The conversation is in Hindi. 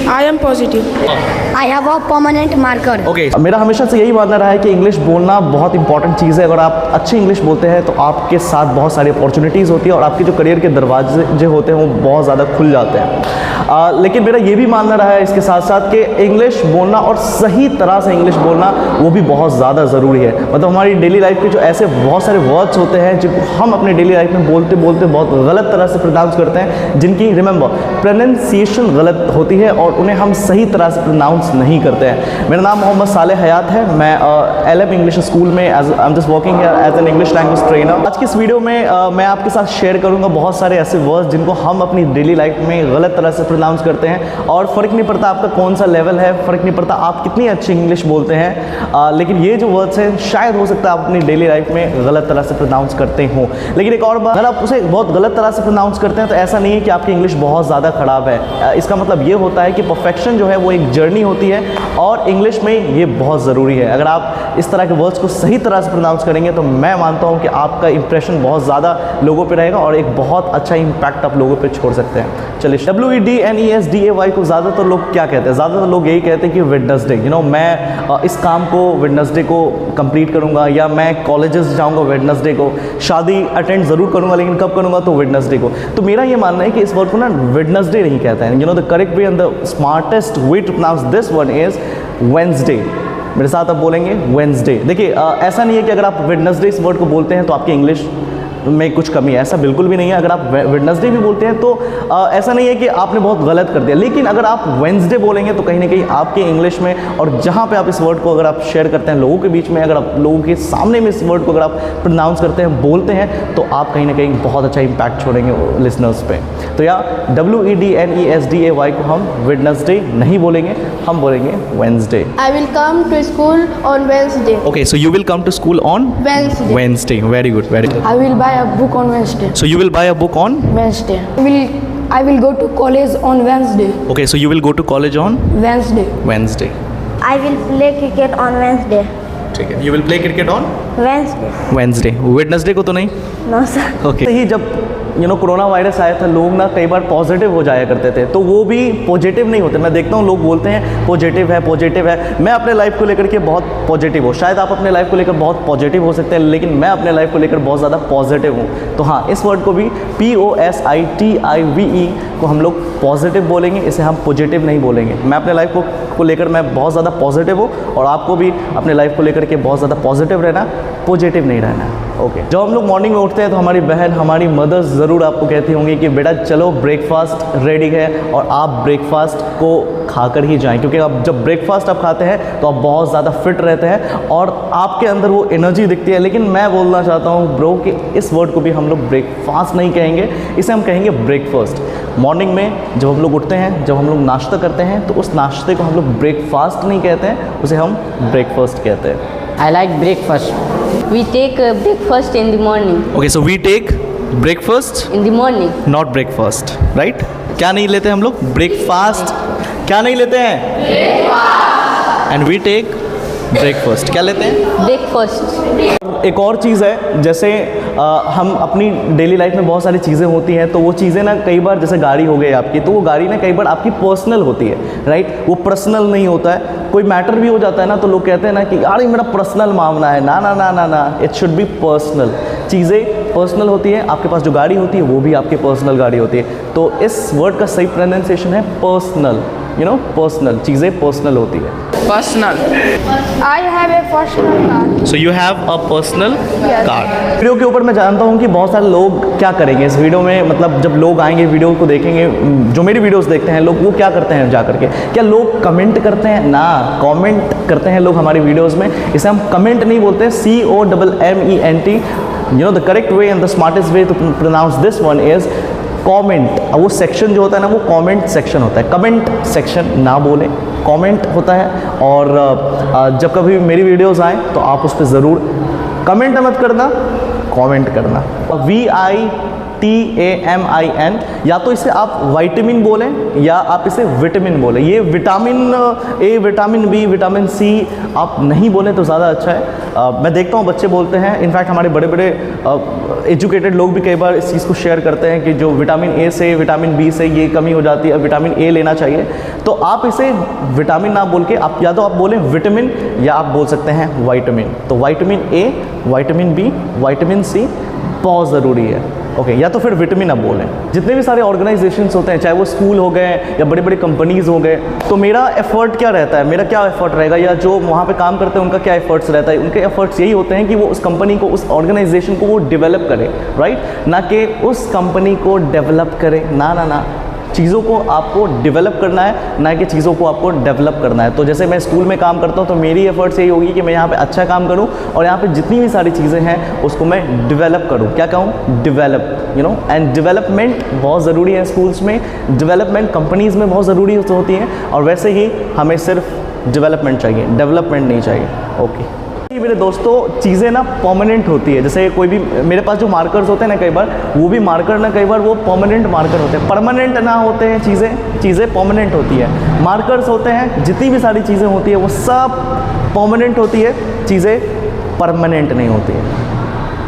I am positive. I have a permanent marker. Okay, मेरा हमेशा से यही मानना रहा है कि इंग्लिश बोलना बहुत इंपॉर्टेंट चीज़ है। अगर आप अच्छी इंग्लिश बोलते हैं तो आपके साथ बहुत सारी अपॉर्चुनिटीज़ होती है और आपके जो करियर के दरवाजे जो होते हैं वो बहुत ज़्यादा खुल जाते हैं। लेकिन मेरा ये भी मानना रहा है इसके साथ साथ कि इंग्लिश बोलना और सही तरह से इंग्लिश बोलना वो भी बहुत ज़्यादा ज़रूरी है। मतलब हमारी डेली लाइफ के जो ऐसे बहुत सारे वर्ड्स होते हैं जो हम अपने डेली लाइफ में बोलते बोलते बहुत गलत तरह से प्रोनाउंस करते हैं, जिनकी रिमेंबर प्रोनाउंसिएशन गलत होती है और उन्हें हम सही तरह से प्रोनाउंस नहीं करते हैं। मेरा नाम मोहम्मद सालेह हयात है। मैं LM इंग्लिश स्कूल में I am just working here as an English language trainer. आज की इस वीडियो में मैं आपके साथ शेयर करूंगा बहुत सारे ऐसे वर्ड्स जिनको हम अपनी डेली लाइफ में गलत तरह से प्रोनाउंस करते हैं और फ़र्क नहीं पड़ता आपका कौन सा लेवल है, फ़र्क नहीं पड़ता आप कितनी अच्छी इंग्लिश बोलते हैं, लेकिन ये जो वर्ड्स हैं शायद हो सकता है आप अपनी डेली लाइफ में गलत तरह से प्रोनाउंस करते हो। लेकिन एक और बात, अगर आप उसे बहुत गलत तरह से प्रोनाउंस करते हैं तो ऐसा नहीं है कि आपकी इंग्लिश बहुत ज़्यादा ख़राब है। इसका मतलब ये होता है कि परफेक्शन जो है वो एक जर्नी होती है और इंग्लिश में ये बहुत ज़रूरी है। अगर आप इस तरह के वर्ड्स को सही तरह से प्रोनाउंस करेंगे तो मैं मानता हूँ कि आपका इंप्रेशन बहुत ज़्यादा लोगों पे रहेगा और एक बहुत अच्छा इंपैक्ट आप लोगों पे छोड़ सकते हैं। चलिए, WEDNESDAY को ज़्यादातर लोग क्या कहते हैं? ज़्यादातर लोग यही कहते हैं कि वेडनेसडे, मैं इस काम को वेडनेसडे को कंप्लीट करूँगा या मैं कॉलेजेस जाऊँगा वेडनेसडे को, शादी अटेंड ज़रूर करूँगा लेकिन कब करूँगा तो वेडनेसडे को। तो मेरा ये मानना है कि इस वर्ड को ना वेडनेसडे नहीं कहते हैं। The correct way and the smartest way to pronounce this one is Wednesday. मेरे साथ आप बोलेंगे वेंसडे। देखिए, ऐसा नहीं है कि अगर आप वेडनेसडे इस वर्ड को बोलते हैं तो आपकी इंग्लिश में कुछ कमी है, ऐसा बिल्कुल भी नहीं है। अगर आप वेडनेसडे भी बोलते हैं तो ऐसा नहीं है कि आपने बहुत गलत कर दिया, लेकिन अगर आप वेंसडे बोलेंगे तो कहीं ना कहीं आपके इंग्लिश में और जहाँ पे आप इस वर्ड को अगर आप शेयर करते हैं लोगों के बीच में, अगर आप लोगों के सामने में इस वर्ड को अगर आप प्रोनाउंस करते हैं, बोलते हैं, तो आप कहीं ना कहीं बहुत अच्छा इंपैक्ट छोड़ेंगे लिसनर्स पे। तो या WEDNESDAY को हम वेडनेसडे नहीं बोलेंगे, हम बोलेंगे Wednesday. I will come to school on Wednesday. Okay, so you will come to school on Wednesday. Very good, very good. I will buy a book on Wednesday. So you will buy a book on Wednesday. I will go to college on Wednesday. Okay, so you will go to college on Wednesday. I will play cricket on Wednesday. ठीक है, you will play cricket on Wednesday. Wednesday को तो नहीं? No sir. Okay. ही जब कोरोना वायरस आया था, लोग ना कई बार पॉजिटिव हो जाया करते थे, तो वो भी पॉजिटिव नहीं होते। मैं देखता हूँ लोग बोलते हैं पॉजिटिव है। मैं अपने लाइफ को लेकर के बहुत पॉजिटिव हूँ। शायद आप अपने लाइफ को लेकर बहुत पॉजिटिव हो सकते हैं, लेकिन मैं अपने लाइफ को लेकर बहुत ज़्यादा पॉजिटिव हूँ। तो हाँ, इस वर्ड को भी POSITIVE को हम लोग पॉजिटिव बोलेंगे, इसे हम पॉजिटिव नहीं बोलेंगे। मैं अपने लाइफ को लेकर मैं बहुत ज़्यादा पॉजिटिव हूँ और आपको भी अपने लाइफ को लेकर के बहुत ज़्यादा पॉजिटिव रहना, पॉजिटिव नहीं रहना। ओके, जब हम लोग मॉर्निंग में उठते हैं तो हमारी बहन, हमारी मदर्स ज़रूर आपको कहती होंगी कि बेटा चलो ब्रेकफास्ट रेडी है और आप ब्रेकफास्ट को खाकर ही जाएं, क्योंकि अब जब ब्रेकफास्ट आप खाते हैं तो आप बहुत ज़्यादा फिट रहते हैं और आपके अंदर वो एनर्जी दिखती है। लेकिन मैं बोलना चाहता हूँ ब्रो कि इस वर्ड को भी हम लोग ब्रेकफास्ट नहीं कहेंगे, इसे हम कहेंगे ब्रेकफास्ट। मॉर्निंग में जब हम लोग उठते हैं, जब हम लोग नाश्ता करते हैं, तो उस नाश्ते को हम लोग ब्रेकफास्ट नहीं कहते हैं, उसे हम ब्रेकफास्ट कहते हैं। I like breakfast. We take breakfast in the morning. Okay, so we take breakfast In the morning. not breakfast, right? क्या नहीं लेते हम लोग? ब्रेकफास्ट। क्या नहीं लेते हैं? Breakfast. And we take breakfast. क्या लेते हैं? Breakfast. एक और चीज़ है, जैसे हम अपनी डेली लाइफ में बहुत सारी चीज़ें होती हैं, तो वो चीज़ें ना कई बार, जैसे गाड़ी हो गई आपकी, तो वो गाड़ी ना कई बार आपकी पर्सनल होती है, राइट? वो पर्सनल नहीं होता है। कोई मैटर भी हो जाता है ना, तो लोग कहते हैं ना कि यार ये मेरा पर्सनल मामला है। ना ना ना ना ना, इट शुड बी पर्सनल। चीज़ें पर्सनल होती है, आपके पास जो गाड़ी होती है वो भी आपकी पर्सनल गाड़ी होती है। तो इस वर्ड का सही प्रोनाउंसिएशन है पर्सनल। पर्सनल, चीज़ें पर्सनल होती है। Personal. I have a personal car. So you have a personal car. Video के ऊपर मैं जानता हूँ कि बहुत सारे लोग क्या करेंगे इस वीडियो में, मतलब जब लोग आएंगे वीडियो को देखेंगे, जो मेरी वीडियोस देखते हैं लोग, वो क्या करते हैं जा करके? क्या लोग कमेंट करते हैं? ना, कमेंट करते हैं लोग हमारी वीडियोस में। इसे हम कमेंट नहीं बोलते, COMMENT। The correct way and the smartest way to pronounce this one is comment. वो सेक्शन जो होता है ना, वो कमेंट सेक्शन होता है, कमेंट सेक्शन ना बोले, कमेंट होता है। और जब कभी मेरी वीडियोस आए तो आप उस पर ज़रूर कमेंट मत करना, कमेंट करना। TAMIN, या तो इसे आप विटामिन बोलें या आप इसे विटामिन बोलें। ये vitamin A, vitamin B, vitamin C आप नहीं बोलें तो ज़्यादा अच्छा है। मैं देखता हूँ बच्चे बोलते हैं, इनफैक्ट हमारे बड़े बड़े एजुकेटेड लोग भी कई बार इस चीज़ को शेयर करते हैं कि जो विटामिन ए से, विटामिन बी से ये कमी हो जाती है, विटामिन ए लेना चाहिए। तो आप इसे विटामिन ना बोल के आप या तो आप बोलें विटामिन या आप बोल सकते हैं विटामिन। तो vitamin A, vitamin B, vitamin C बहुत ज़रूरी है। ओके, या तो फिर विटामिन आप बोलें। जितने भी सारे ऑर्गेनाइजेशंस होते हैं, चाहे वो स्कूल हो गए या बड़े बड़े कंपनीज़ हो गए, तो मेरा एफर्ट क्या रहता है, मेरा क्या एफर्ट रहेगा, या जो वहाँ पे काम करते हैं उनका क्या एफर्ट्स रहता है। उनके एफर्ट्स यही होते हैं कि वो उस कंपनी को, उस ऑर्गेनाइजेशन को वो डेवलप करे, राइट, ना कि उस कंपनी को डेवलप करे। ना, चीज़ों को आपको डेवलप करना है, ना कि चीज़ों को आपको डेवलप करना है। तो जैसे मैं स्कूल में काम करता हूँ तो मेरी एफर्ट्स यही होगी कि मैं यहाँ पे अच्छा काम करूँ और यहाँ पे जितनी भी सारी चीज़ें हैं उसको मैं डेवलप करूँ। क्या कहूँ? Develop, you know. And development बहुत ज़रूरी है स्कूल्स में, डेवलपमेंट कंपनीज़ में बहुत ज़रूरी होती है, और वैसे ही हमें सिर्फ डेवलपमेंट चाहिए, डेवलपमेंट नहीं चाहिए। ओके मेरे दोस्तों, चीज़ें ना परमानेंट होती है। जैसे कोई भी मेरे पास जो मार्कर्स होते हैं ना, कई बार वो भी मार्कर ना, कई बार वो परमानेंट मार्कर होते हैं, परमानेंट ना होते हैं। चीज़ें परमानेंट होती है। मार्कर्स होते हैं, जितनी भी सारी चीज़ें होती है वो सब परमानेंट होती है, चीज़ें परमानेंट नहीं होती है।